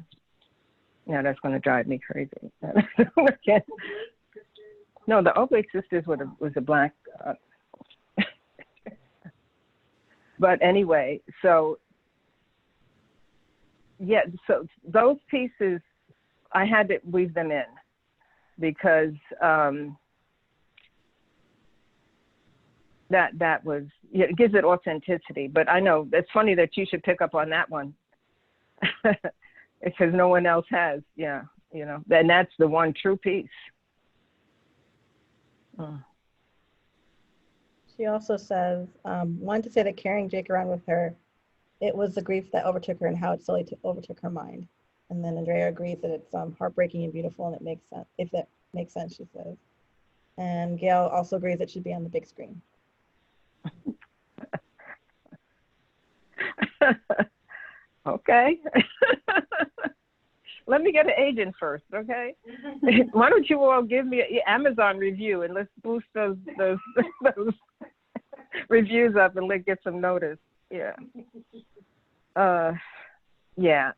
[SPEAKER 2] that's going to drive me crazy. No, the Oblate Sisters was a black. But anyway, so yeah, so those pieces I had to weave them in because that was, yeah, it gives it authenticity. But I know it's funny that you should pick up on that one because no one else has. Yeah, you know, and that's the one true piece.
[SPEAKER 1] She also says, wanted to say that carrying Jake around with her, it was the grief that overtook her and how it slowly overtook her mind. And then Andrea agrees that it's heartbreaking and beautiful, and it makes sense, if that makes sense, she says. And Gail also agrees it should be on the big screen.
[SPEAKER 2] Okay. Let me get an agent first, okay? Why don't you all give me an Amazon review and let's boost those reviews up and let's get some notice. Yeah. Yeah,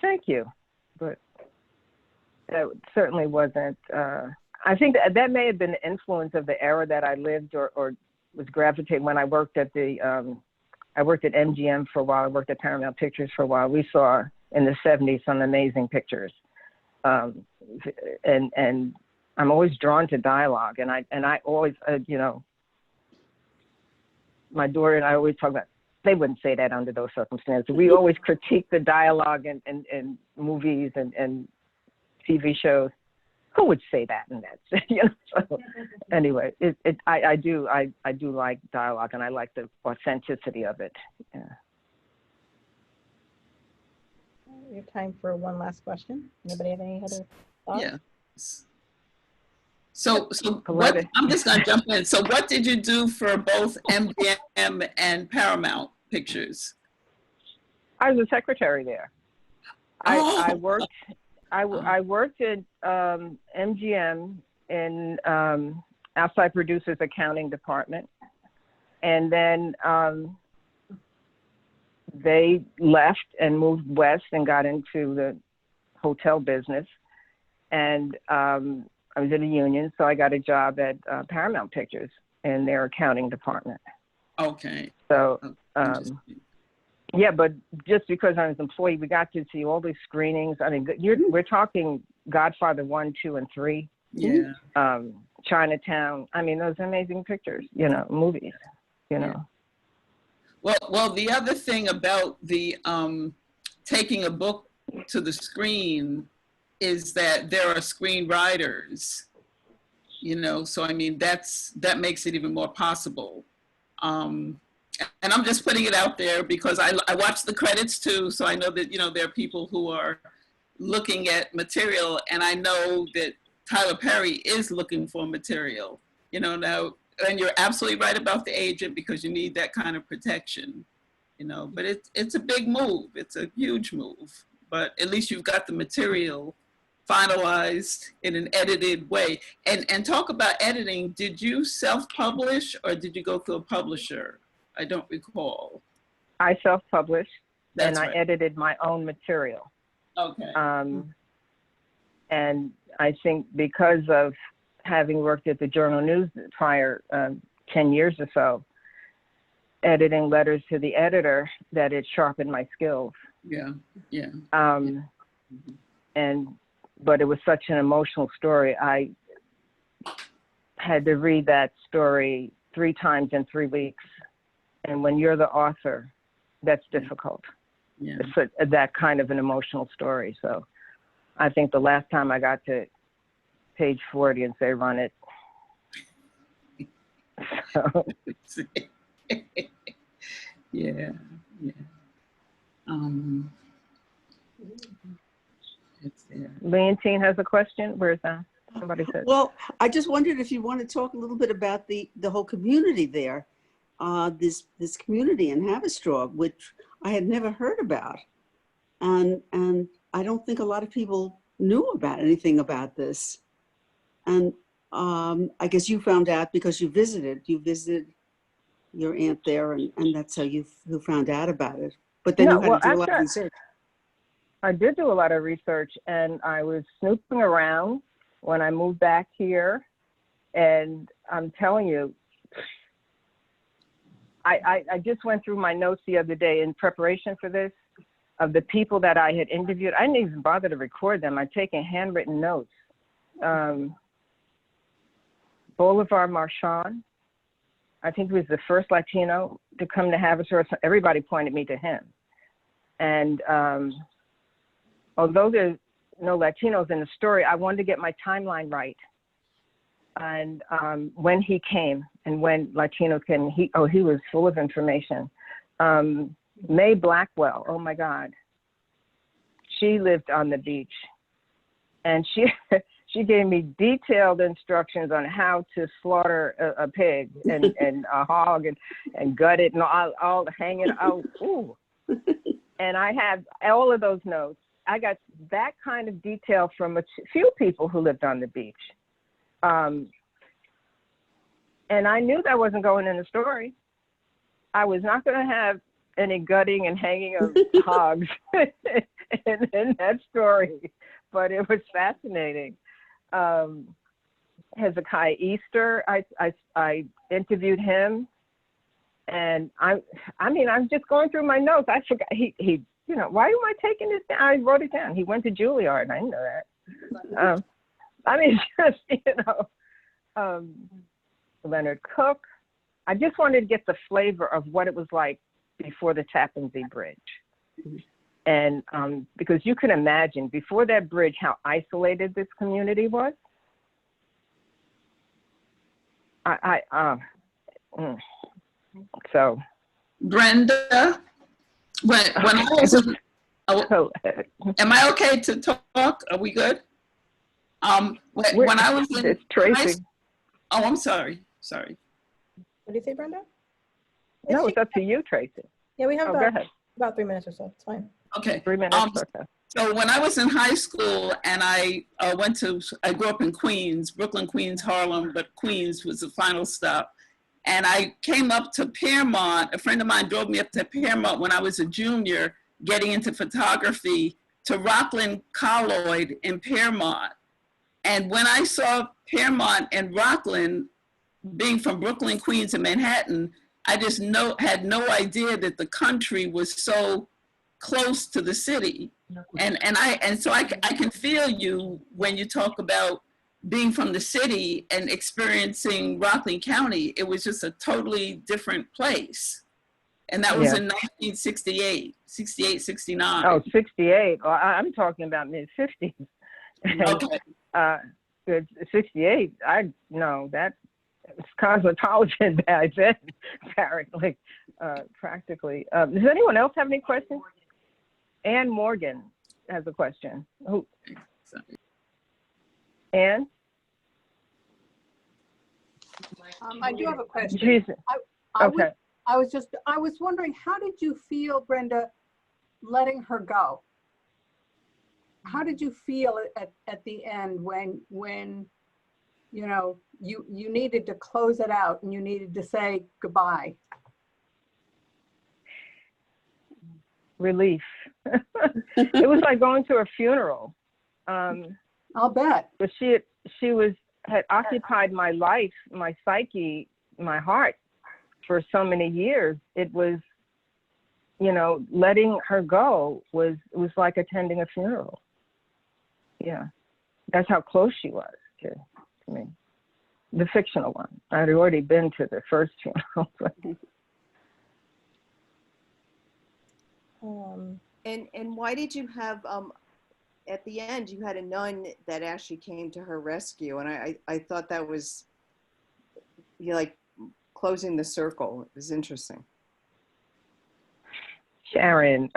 [SPEAKER 2] thank you. But that certainly wasn't, I think that may have been the influence of the era that I lived or was gravitating when I worked at I worked at MGM for a while. I worked at Paramount Pictures for a while. We saw in the 70s some amazing pictures. And I'm always drawn to dialogue. And I always, you know, my daughter and I always talk about, they wouldn't say that under those circumstances. We always critique the dialogue in movies and TV shows. Who would say that in that? You know? So, anyway, I do like dialogue, and I like the authenticity of it. Yeah.
[SPEAKER 1] We have time for one last question. Anybody have any other thoughts?
[SPEAKER 5] Yeah. So what, I'm just going to jump in. So what did you do for both MGM and Paramount Pictures?
[SPEAKER 2] I was a secretary there.
[SPEAKER 5] Oh.
[SPEAKER 2] I worked at MGM in outside producers accounting department, and then they left and moved west and got into the hotel business, and I was in a union, so I got a job at Paramount Pictures in their accounting department.
[SPEAKER 5] Okay.
[SPEAKER 2] So, yeah, but just because I was an employee, we got to see all these screenings. I mean, we're talking Godfather 1, 2, and 3.
[SPEAKER 5] Yeah.
[SPEAKER 2] Chinatown. I mean, those amazing pictures, you know, movies, you know.
[SPEAKER 5] Well, the other thing about the taking a book to the screen is that there are screenwriters, you know, so I mean, that makes it even more possible. And I'm just putting it out there because I watch the credits too, so I know that, you know, there are people who are looking at material, and I know that Tyler Perry is looking for material. Now, and you're absolutely right about the agent because you need that kind of protection, but it's a big move. It's a huge move, but at least you've got the material finalized in an edited way. And talk about editing, did you self-publish or did you go through a publisher? I don't recall.
[SPEAKER 2] I self-published and
[SPEAKER 5] That's
[SPEAKER 2] I
[SPEAKER 5] right.
[SPEAKER 2] edited my own material.
[SPEAKER 5] Okay.
[SPEAKER 2] And I think because of having worked at the Journal News prior 10 years or so, editing letters to the editor, that it sharpened my skills.
[SPEAKER 5] Yeah.
[SPEAKER 2] But it was such an emotional story. I had to read that story 3 times in 3 weeks. And when you're the author, that's difficult.
[SPEAKER 5] Yeah.
[SPEAKER 2] It's that kind of an emotional story. So I think the last time I got to page 40 and say, run it. So.
[SPEAKER 5] Yeah. It's there.
[SPEAKER 2] Leontine has a question. Where's that? Somebody said.
[SPEAKER 7] Well, I just wondered if you want to talk a little bit about the whole community there, this community in Haverstraw, which I had never heard about, and I don't think a lot of people knew about anything about this. And I guess you found out because you visited your aunt there, and that's how you found out about it. But then you had to do a lot of research.
[SPEAKER 2] I did do a lot of research, and I was snooping around when I moved back here. And I'm telling you, I just went through my notes the other day in preparation for this, of the people that I had interviewed. I didn't even bother to record them. I'd taken handwritten notes. Bolivar Marchand, I think he was the first Latino to come to Haverstraw. Everybody pointed me to him. And although there's no Latinos in the story, I wanted to get my timeline right. And when he came and when Latinos came, he was full of information. Mae Blackwell, oh my God. She lived on the beach. And she gave me detailed instructions on how to slaughter a pig and a hog and gut it and all hang it out. Ooh. And I have all of those notes. I got that kind of detail from a few people who lived on the beach. And I knew that wasn't going in the story. I was not going to have any gutting and hanging of hogs in that story, but it was fascinating. Hezekiah Easter, I interviewed him, and I'm just going through my notes. I forgot he why am I taking this down? I wrote it down. He went to Juilliard. I didn't know that. Leonard Cook. I just wanted to get the flavor of what it was like before the Tappan Zee Bridge. And because you can imagine before that bridge, how isolated this community was. So.
[SPEAKER 5] Brenda, when I was in, am I okay to talk? Are we good? When I was in
[SPEAKER 2] Tracy.
[SPEAKER 5] Oh, I'm sorry.
[SPEAKER 1] What did you say, Brenda?
[SPEAKER 2] No, it's up to you, Tracy.
[SPEAKER 1] Yeah, we have
[SPEAKER 2] go ahead.
[SPEAKER 1] about 3 minutes or so. It's fine.
[SPEAKER 5] Okay.
[SPEAKER 2] 3 minutes. Okay.
[SPEAKER 5] So when I was in high school and I grew up in Queens, Brooklyn, Queens, Harlem, but Queens was the final stop. And I came up to Piermont. A friend of mine drove me up to Piermont when I was a junior, getting into photography, to Rockland College in Piermont. And when I saw Piermont and Rockland, being from Brooklyn, Queens, and Manhattan, I just had no idea that the country was so close to the city. And so I can feel you when you talk about being from the city and experiencing Rockland County. It was just a totally different place. And that was in 1968, 68, 69.
[SPEAKER 2] Oh, 68. Well, I'm talking about mid-50s.
[SPEAKER 5] Okay.
[SPEAKER 2] 68, that was cosmetology back then, apparently, practically. Does anyone else have any questions? Ann Morgan has a question. Who? Ann?
[SPEAKER 8] I do have a question.
[SPEAKER 2] Jesus.
[SPEAKER 8] I
[SPEAKER 2] Okay.
[SPEAKER 8] I was wondering, how did you feel, Brenda, letting her go? How did you feel at the end when you know, you needed to close it out and you needed to say goodbye?
[SPEAKER 2] Relief. It was like going to a funeral.
[SPEAKER 8] I'll bet.
[SPEAKER 2] But she had occupied my life, my psyche, my heart for so many years. It was, you know, letting her go was like attending a funeral. Yeah, that's how close she was to me. The fictional one. I'd already been to the first funeral.
[SPEAKER 9] And why did you have at the end you had a nun that actually came to her rescue, and I thought that was, you know, like closing the circle. It was interesting.
[SPEAKER 2] Sharon.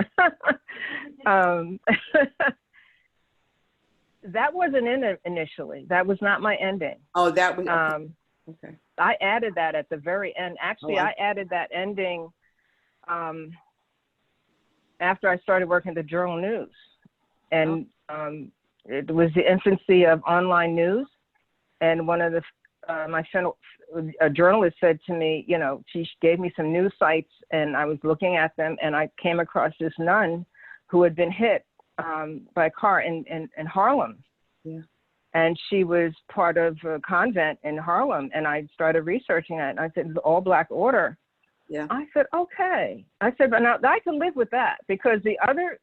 [SPEAKER 2] That wasn't in it initially. That was not my ending.
[SPEAKER 9] Oh, that was okay.
[SPEAKER 2] I added that at the very end. Actually,
[SPEAKER 9] Oh,
[SPEAKER 2] I added that ending after I started working at the Journal News. And it was the infancy of online news. And one of the, a journalist said to me, you know, she gave me some news sites and I was looking at them and I came across this nun who had been hit by a car in Harlem.
[SPEAKER 9] Yeah.
[SPEAKER 2] And she was part of a convent in Harlem. And I started researching it. And I said, the all black order.
[SPEAKER 9] Yeah.
[SPEAKER 2] I said, okay. I said, but now I can live with that because the other,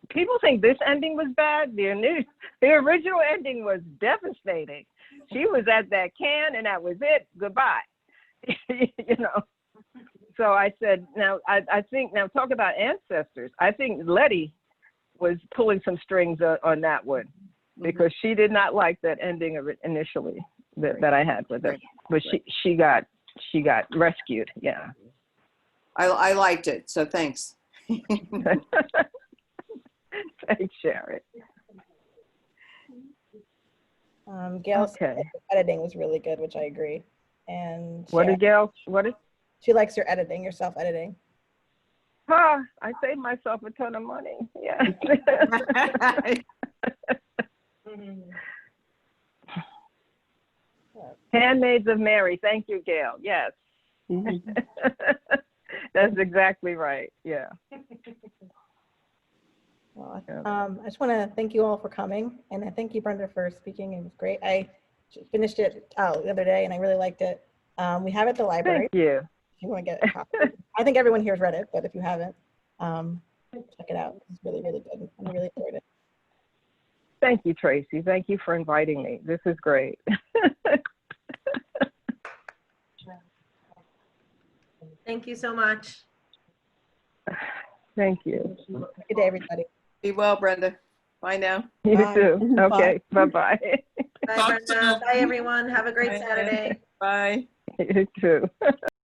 [SPEAKER 2] people think this ending was bad. The original ending was devastating. She was at that can and that was it. Goodbye. You know. So I said, now I think, now talk about ancestors. I think Letty was pulling some strings on that one because she did not like that ending of it initially that I had with her. But she got rescued. Yeah.
[SPEAKER 9] I liked it, so thanks.
[SPEAKER 2] Thanks, Sharon.
[SPEAKER 1] Gail
[SPEAKER 2] Okay.
[SPEAKER 1] said editing was really good, which I agree. And
[SPEAKER 2] What
[SPEAKER 1] Sharon,
[SPEAKER 2] did Gail? What is?
[SPEAKER 1] she likes your editing, your self-editing.
[SPEAKER 2] I saved myself a ton of money. Yeah. Handmaids of Mary. Thank you, Gail. Yes. That's exactly right. Yeah.
[SPEAKER 1] Well, I just want to thank you all for coming, and I thank you, Brenda, for speaking. It was great. I finished it the other day, and I really liked it. We have it at the library.
[SPEAKER 2] Thank you.
[SPEAKER 1] If you want to get a copy. I think everyone here has read it, but if you haven't, check it out. It's really, really good. I really enjoyed it.
[SPEAKER 2] Thank you, Tracy. Thank you for inviting me. This is great.
[SPEAKER 6] Thank you so much.
[SPEAKER 2] Thank you.
[SPEAKER 1] Good day, everybody.
[SPEAKER 9] Be well, Brenda. Bye now.
[SPEAKER 2] You
[SPEAKER 7] Bye.
[SPEAKER 2] too. Okay. Bye-bye.
[SPEAKER 6] Bye, Brenda. Bye, everyone. Have a great Saturday.
[SPEAKER 9] Bye.
[SPEAKER 2] You too.